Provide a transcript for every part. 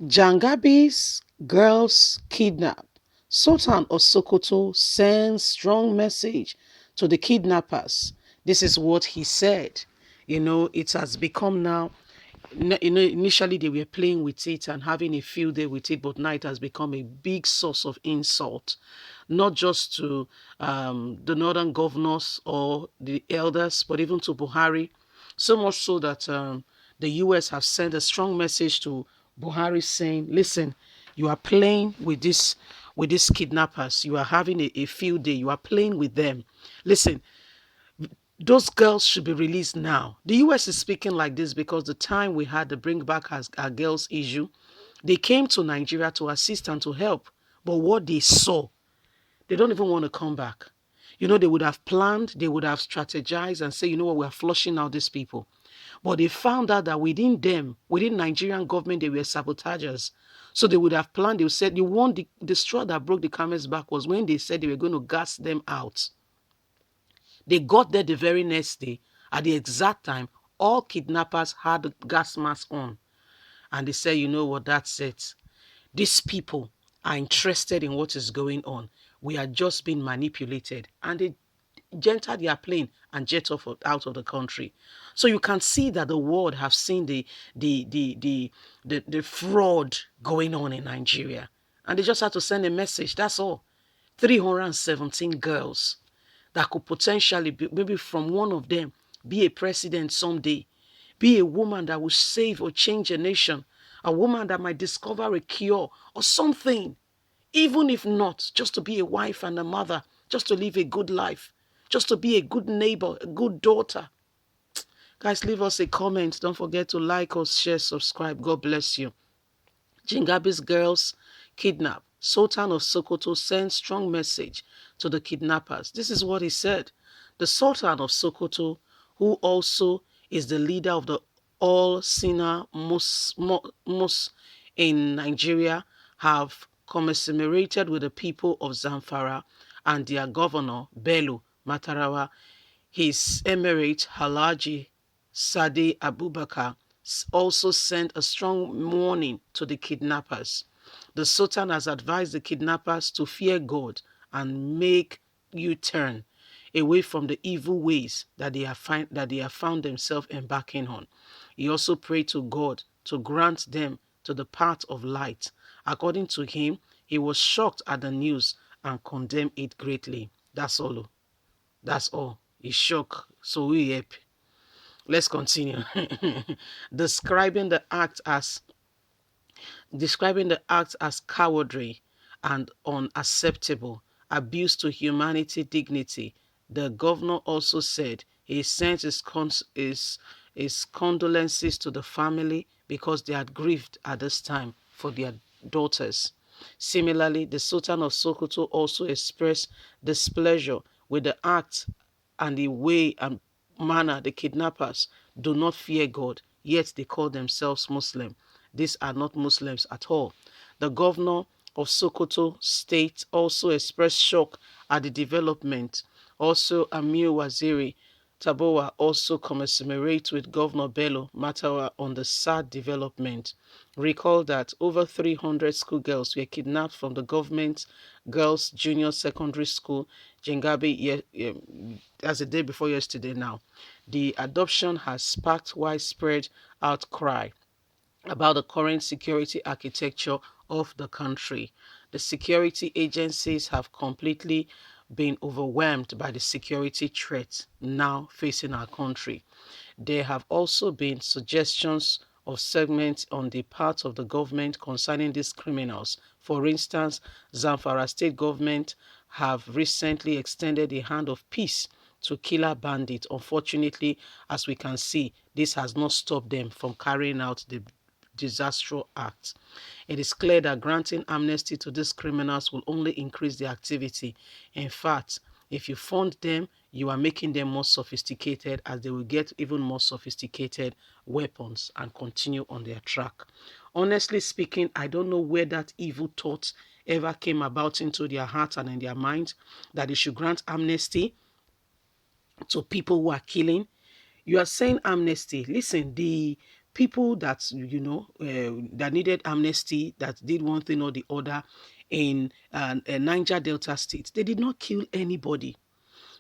Jangabi's girls kidnapped. Sultan of Sokoto sends strong message to the kidnappers. This is what he said. It has become now. Initially they were playing with it and having a field day with it, but now it has become a big source of insult, not just to the northern governors or the elders, but even to Buhari. So much so that the US have sent a strong message to Buhari saying, listen, you are playing with these kidnappers. You are having a field day. You are playing with them. Listen, those girls should be released now. The US is speaking like this because the time we had the Bring Back Our Girls issue, they came to Nigeria to assist and to help. But what they saw, they don't even want to come back. They would have planned, they would have strategized and say, you know what, we're flushing out these people. But they found out that within them, within Nigerian government, they were sabotagers. So they would have planned, they said, the straw that broke the camel's back was when they said they were going to gas them out. They got there the very next day. At the exact time, all kidnappers had the gas mask on. And they said, you know what, that's it. These people are interested in what is going on. We are just being manipulated. And they entered their plane and jet off out of the country. So you can see that the world have seen the fraud going on in Nigeria. And they just had to send a message. That's all. 317 girls that could potentially be, maybe from one of them, be a president someday, be a woman that will save or change a nation, a woman that might discover a cure or something, even if not, just to be a wife and a mother, just to live a good life, just to be a good neighbor, a good daughter. Guys, leave us a comment. Don't forget to like us, share, subscribe. God bless you. Jingabi's girls kidnapped. Sultan of Sokoto sends strong message to the kidnappers. This is what he said. The Sultan of Sokoto, who also is the leader of the All Sina Mus in Nigeria, have commiserated with the people of Zamfara and their governor, Bello Matarawa. His emirate, Halaji Sadi Abubakar, also sent a strong warning to the kidnappers. The Sultan has advised the kidnappers to fear God and make U-turn away from the evil ways that they have found themselves embarking on. He also prayed to God to grant them to the path of light. According to him, he was shocked at the news and condemned it greatly. That's all. That's all. He's shocked. So we happy. Let's continue. describing the act as cowardly and unacceptable, abuse to humanity dignity. The governor also said he sent his condolences to the family because they had grieved at this time for their daughters. Similarly, the Sultan of Sokoto also expressed displeasure with the act and the way and manner the kidnappers do not fear God, yet they call themselves Muslim. These are not Muslims at all. The governor of Sokoto State also expressed shock at the development. Also, Amir Waziri Tabowa also commiserates with Governor Bello Matawa on the sad development. Recall that over 300 schoolgirls were kidnapped from the government girls' junior secondary school, Jengabi, as the day before yesterday now. The adoption has sparked widespread outcry about the current security architecture of the country. The security agencies have completely been overwhelmed by the security threats now facing our country. There have also been suggestions of segments on the part of the government concerning these criminals. For instance, Zamfara state government have recently extended a hand of peace to killer bandits. Unfortunately, as we can see, this has not stopped them from carrying out the disastrous acts. It is clear that granting amnesty to these criminals will only increase their activity. In fact, if you fund them, you are making them more sophisticated, as they will get even more sophisticated weapons and continue on their track. Honestly speaking, I don't know where that evil thought ever came about into their hearts and in their minds, that they should grant amnesty to people who are killing. You are saying amnesty. Listen, the people that, that needed amnesty, that did one thing or the other in Niger Delta State. They did not kill anybody.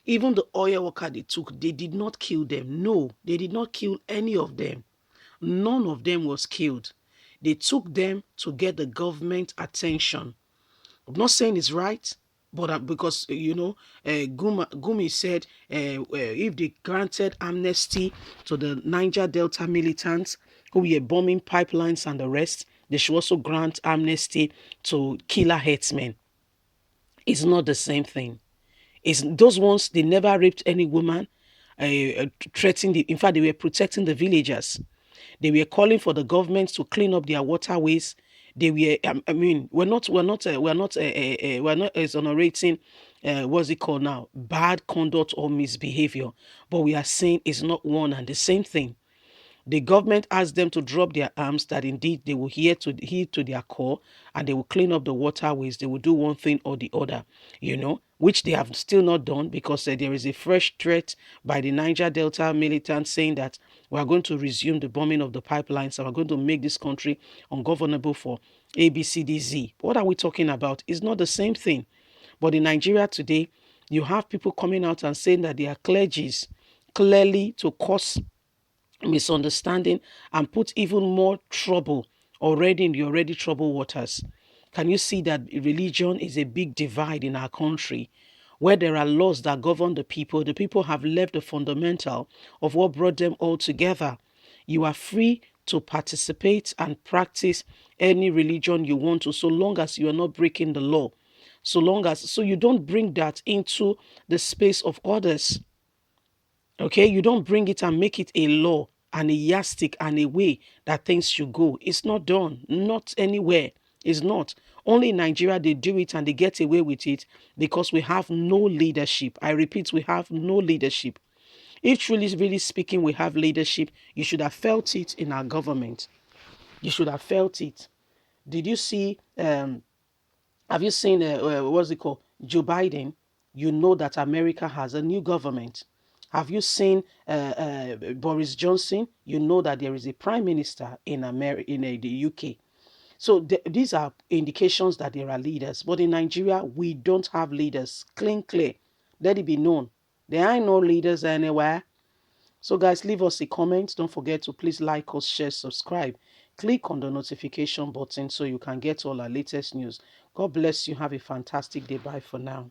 Even the oil worker they took, they did not kill them. No, they did not kill any of them. None of them was killed. They took them to get the government attention. I'm not saying it's right, but because Gumi said if they granted amnesty to the Niger Delta militants who were bombing pipelines and the rest, they should also grant amnesty to killer headsmen. It's not the same thing. It's those ones, they never raped any woman, threatening in fact, they were protecting the villagers. They were calling for the government to clean up their waterways. They were, we're not exonerating, what's it called now, bad conduct or misbehavior, but we are saying it's not one and the same thing. The government asked them to drop their arms, that indeed they will heed to their call, and they will clean up the waterways. They will do one thing or the other, which they have still not done, because there is a fresh threat by the Niger Delta militants saying that we are going to resume the bombing of the pipelines and we're going to make this country ungovernable for ABCDZ. What are we talking about? It's not the same thing. But in Nigeria today, you have people coming out and saying that they are clergies, clearly to cause misunderstanding and put even more trouble already in the already troubled waters. Can you see that religion is a big divide in our country? Where there are laws that govern the people have left the fundamental of what brought them all together. You are free to participate and practice any religion you want to, so long as you are not breaking the law. So you don't bring that into the space of others. Okay, you don't bring it and make it a law and a yardstick and a way that things should go. It's not done. Not anywhere. It's not. Only in Nigeria they do it and they get away with it because we have no leadership. I repeat, we have no leadership. If truly, really speaking, we have leadership, you should have felt it in our government. You should have felt it. Did you see, have you seen, what's it called, Joe Biden? You know that America has a new government. Have you seen Boris Johnson? You know that there is a prime minister in the UK. So these are indications that there are leaders. But in Nigeria, we don't have leaders. Clear. Let it be known. There are no leaders anywhere. So guys, leave us a comment. Don't forget to please like us, share, subscribe. Click on the notification button so you can get all our latest news. God bless you. Have a fantastic day. Bye for now.